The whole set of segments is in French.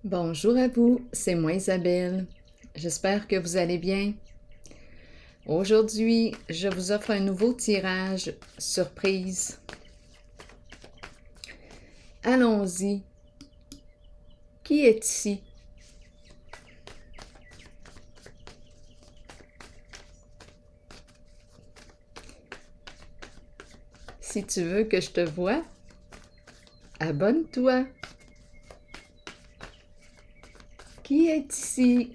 Bonjour à vous, c'est moi Isabelle. J'espère que vous allez bien. Aujourd'hui, je vous offre un nouveau tirage surprise. Allons-y. Qui est ici? Si tu veux que je te voie, abonne-toi. Qui est ici?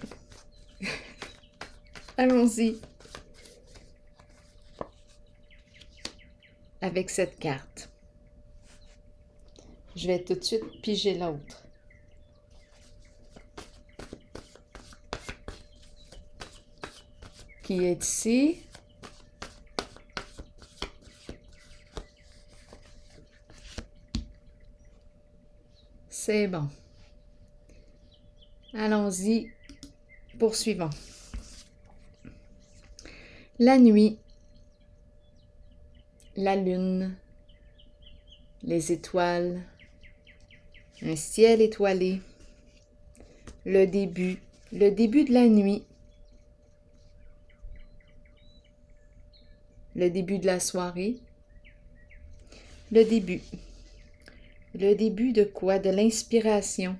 Allons-y. Avec cette carte. Je vais tout de suite piger l'autre. Qui est ici? C'est bon. Allons-y. Poursuivons. La nuit, la lune, les étoiles, un ciel étoilé, le début de la nuit, le début de la soirée, le début de quoi? De l'inspiration.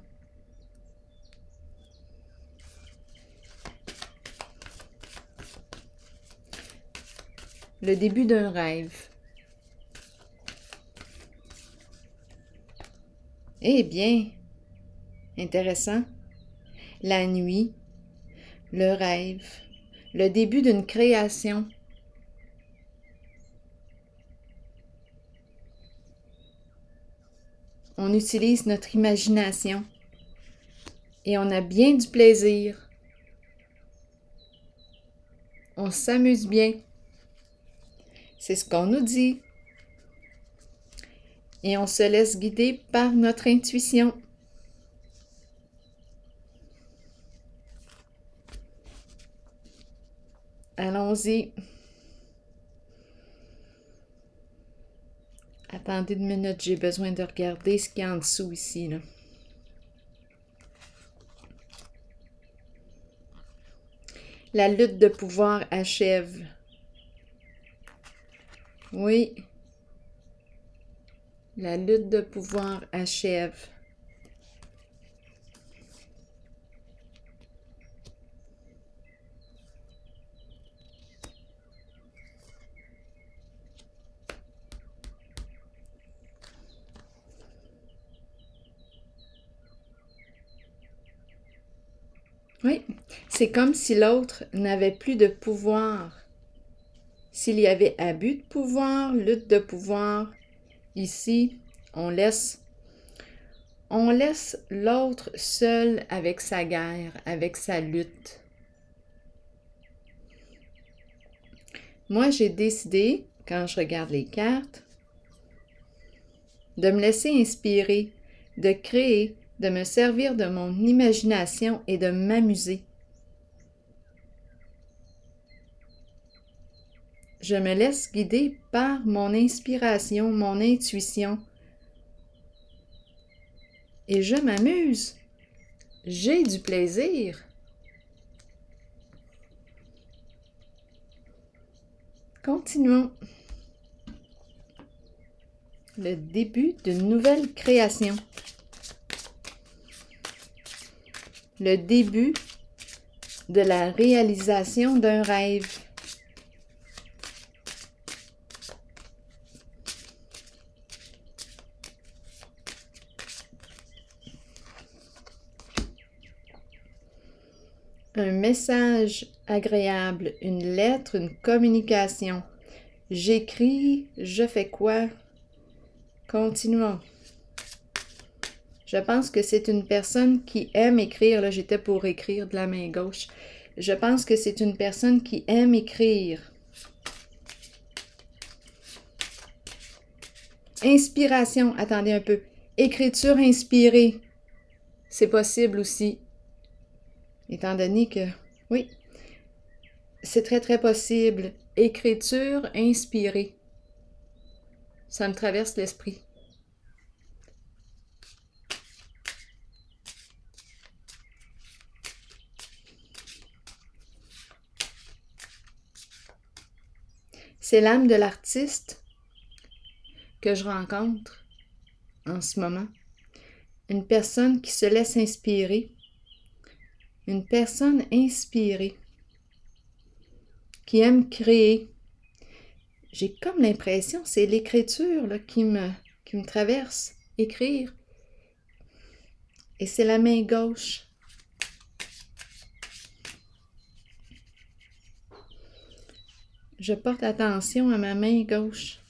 Le début d'un rêve. Eh bien, intéressant. La nuit, le rêve, le début d'une création. On utilise notre imagination et on a bien du plaisir. On s'amuse bien. C'est ce qu'on nous dit. Et on se laisse guider par notre intuition. Allons-y. Attendez une minute, j'ai besoin de regarder ce qu'il y a en dessous ici, là. La lutte de pouvoir achève. Oui. La lutte de pouvoir achève. Oui, c'est comme si l'autre n'avait plus de pouvoir. S'il y avait abus de pouvoir, lutte de pouvoir, ici, on laisse l'autre seul avec sa guerre, avec sa lutte. Moi, j'ai décidé, quand je regarde les cartes, de me laisser inspirer, de créer, de me servir de mon imagination et de m'amuser. Je me laisse guider par mon inspiration, mon intuition. Et je m'amuse. J'ai du plaisir. Continuons. Le début d'une nouvelle création. Le début de la réalisation d'un rêve. Un message agréable, une lettre, une communication. J'écris, je fais quoi? Continuons. Je pense que c'est une personne qui aime écrire. Là, j'étais pour écrire de la main gauche. Je pense que c'est une personne qui aime écrire. Inspiration. Attendez un peu. Écriture inspirée. C'est possible aussi. Étant donné que, oui, c'est très, très possible. Écriture inspirée. Ça me traverse l'esprit. C'est l'âme de l'artiste que je rencontre en ce moment. Une personne qui se laisse inspirer. Une personne inspirée. Qui aime créer. J'ai comme l'impression, c'est l'écriture là, qui me traverse. Écrire. Et c'est la main gauche. Je porte attention à ma main gauche.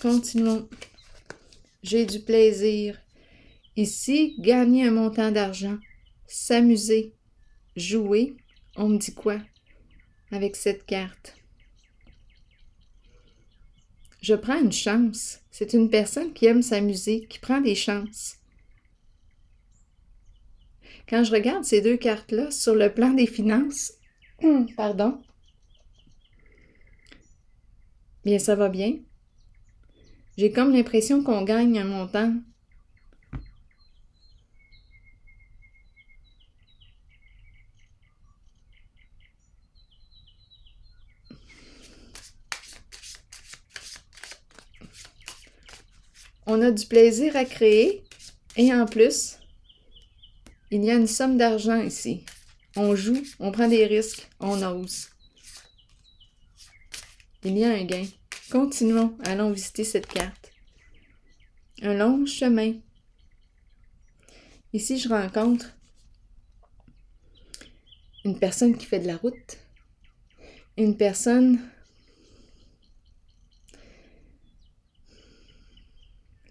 Continuons. J'ai du plaisir. Ici, gagner un montant d'argent. S'amuser. Jouer. On me dit quoi avec cette carte? Je prends une chance. C'est une personne qui aime s'amuser, qui prend des chances. Quand je regarde ces deux cartes-là sur le plan des finances, pardon, bien ça va bien. J'ai comme l'impression qu'on gagne un montant. On a du plaisir à créer et en plus, il y a une somme d'argent ici. On joue, on prend des risques, on ose. Il y a un gain. Continuons, allons visiter cette carte. Un long chemin. Ici, je rencontre une personne qui fait de la route. Une personne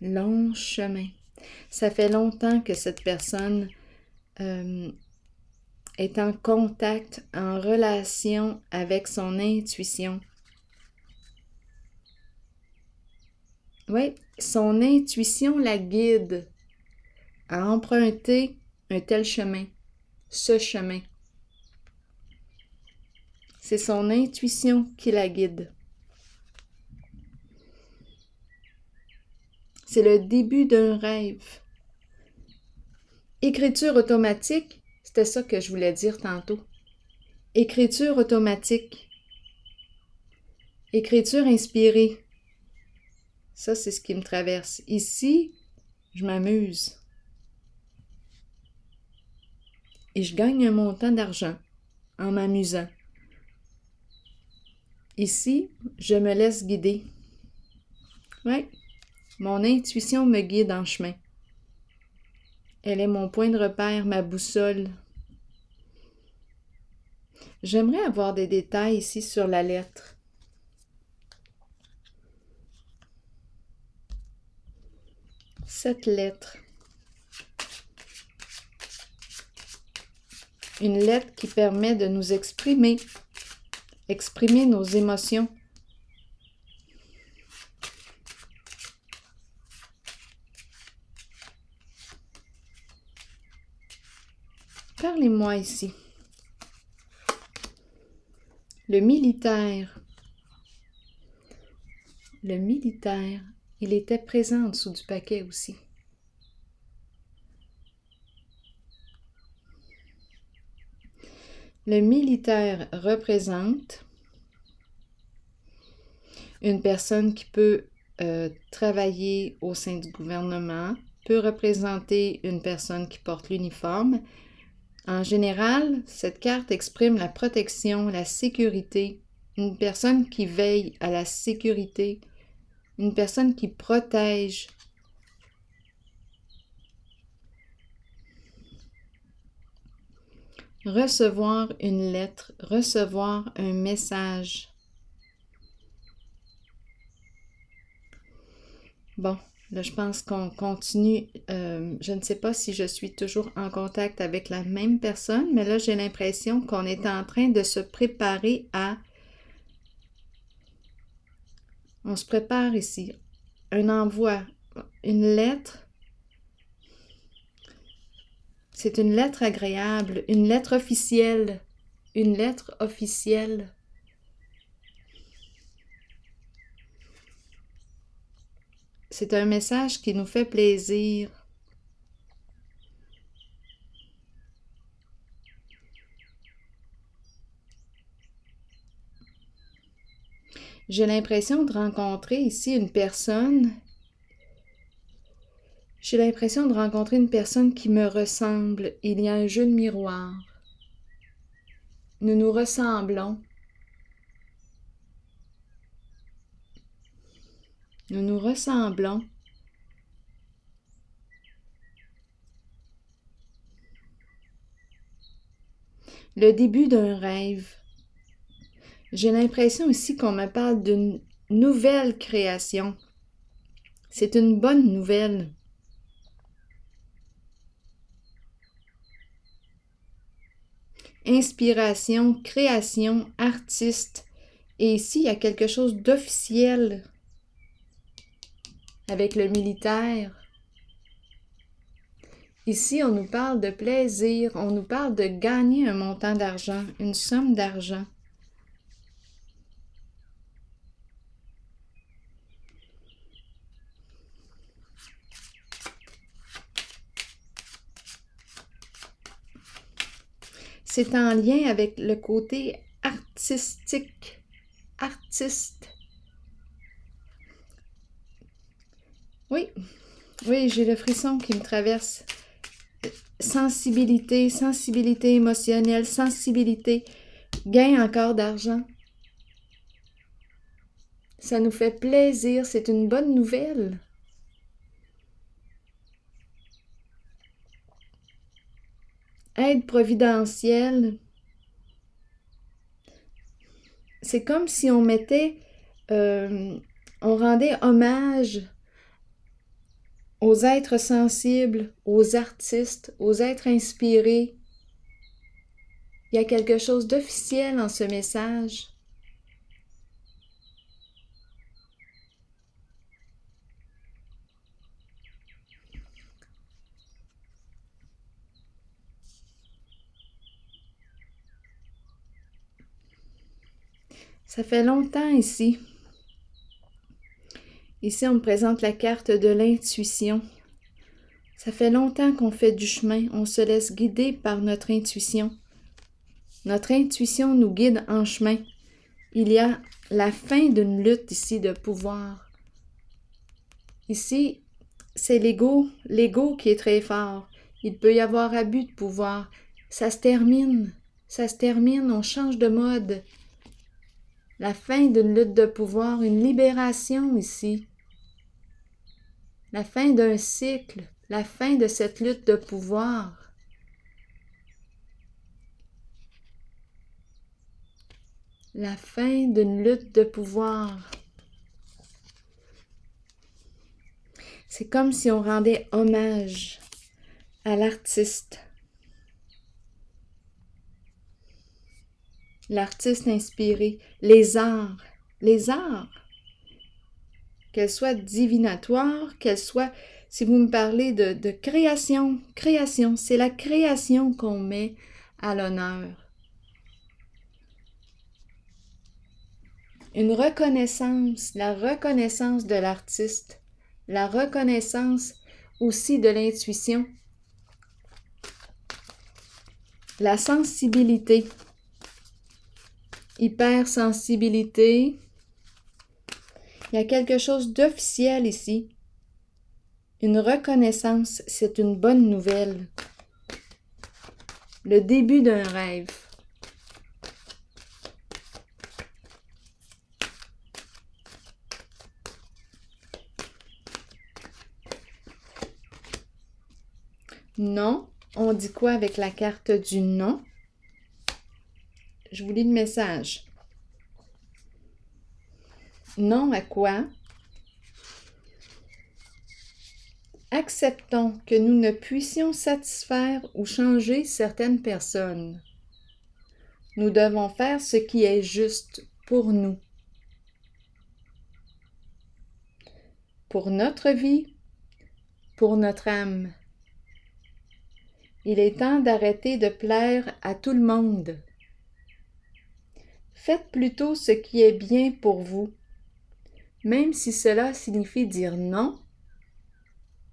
long chemin. Ça fait longtemps que cette personne est en contact, en relation avec son intuition. Oui, son intuition la guide à emprunter un tel chemin, ce chemin. C'est son intuition qui la guide. C'est le début d'un rêve. Écriture automatique, c'était ça que je voulais dire tantôt. Écriture automatique. Écriture inspirée. Ça, c'est ce qui me traverse. Ici, je m'amuse. Et je gagne un montant d'argent en m'amusant. Ici, je me laisse guider. Oui, mon intuition me guide en chemin. Elle est mon point de repère, ma boussole. J'aimerais avoir des détails ici sur la lettre. Cette lettre. Une lettre qui permet de nous exprimer nos émotions. Parlez-moi ici. Le militaire. Le militaire, il était présent en dessous du paquet aussi. Le militaire représente une personne qui peut travailler au sein du gouvernement, peut représenter une personne qui porte l'uniforme. En général, cette carte exprime la protection, la sécurité, une personne qui veille à la sécurité, une personne qui protège. Recevoir une lettre, recevoir un message. Bon, là, je pense qu'on continue. Je ne sais pas si je suis toujours en contact avec la même personne, mais là, j'ai l'impression qu'on est en train de se préparer à... On se prépare ici. Un envoi, une lettre. C'est une lettre agréable, une lettre officielle. Une lettre officielle. C'est un message qui nous fait plaisir. J'ai l'impression de rencontrer ici une personne. J'ai l'impression de rencontrer une personne qui me ressemble. Il y a un jeu de miroir. Nous nous ressemblons. Nous nous ressemblons. Le début d'un rêve. J'ai l'impression aussi qu'on me parle d'une nouvelle création. C'est une bonne nouvelle. Inspiration, création, artiste. Et ici, il y a quelque chose d'officiel avec le militaire. Ici, on nous parle de plaisir, on nous parle de gagner un montant d'argent, une somme d'argent. C'est en lien avec le côté artistique, artiste. Oui, j'ai le frisson qui me traverse. Sensibilité, sensibilité émotionnelle, sensibilité, gain encore d'argent. Ça nous fait plaisir, c'est une bonne nouvelle. Aide providentielle. C'est comme si on mettait, on rendait hommage aux êtres sensibles, aux artistes, aux êtres inspirés. Il y a quelque chose d'officiel en ce message. Ça fait longtemps ici. Ici, on me présente la carte de l'intuition. Ça fait longtemps qu'on fait du chemin, on se laisse guider par notre intuition. Notre intuition nous guide en chemin. Il y a la fin d'une lutte ici de pouvoir. Ici, c'est l'ego qui est très fort. Il peut y avoir abus de pouvoir. Ça se termine, on change de mode. La fin d'une lutte de pouvoir, une libération ici. La fin d'un cycle, la fin de cette lutte de pouvoir. La fin d'une lutte de pouvoir. C'est comme si on rendait hommage à l'artiste. L'artiste inspiré, les arts, qu'elles soient divinatoires, qu'elles soient, si vous me parlez de création, c'est la création qu'on met à l'honneur. Une reconnaissance, la reconnaissance de l'artiste, la reconnaissance aussi de l'intuition, la sensibilité, hypersensibilité. Il y a quelque chose d'officiel ici. Une reconnaissance, c'est une bonne nouvelle. Le début d'un rêve. Non, on dit quoi avec la carte du non? Je vous lis le message. Non à quoi? Acceptons que nous ne puissions satisfaire ou changer certaines personnes. Nous devons faire ce qui est juste pour nous. Pour notre vie, pour notre âme. Il est temps d'arrêter de plaire à tout le monde. Faites plutôt ce qui est bien pour vous, même si cela signifie dire non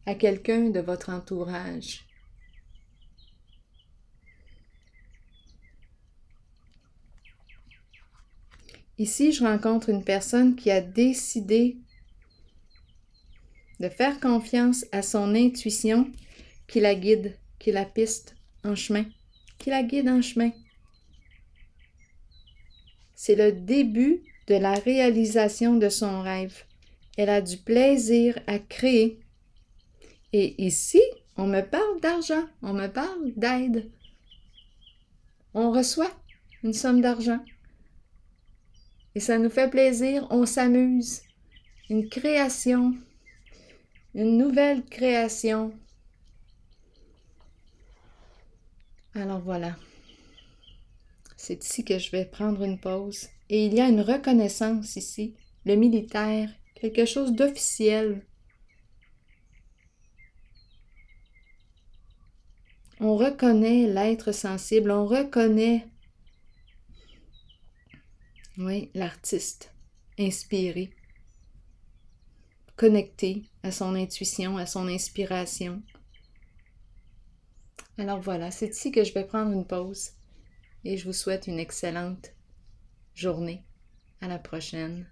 à quelqu'un de votre entourage. Ici, je rencontre une personne qui a décidé de faire confiance à son intuition qui la guide, qui la piste en chemin, qui la guide en chemin. C'est le début de la réalisation de son rêve. Elle a du plaisir à créer. Et ici, on me parle d'argent, on me parle d'aide. On reçoit une somme d'argent. Et ça nous fait plaisir, on s'amuse. Une création, une nouvelle création. Alors voilà. C'est ici que je vais prendre une pause. Et il y a une reconnaissance ici. Le militaire, quelque chose d'officiel. On reconnaît l'être sensible, on reconnaît, oui, l'artiste inspiré, connecté à son intuition, à son inspiration. Alors voilà, c'est ici que je vais prendre une pause et je vous souhaite une excellente journée. À la prochaine.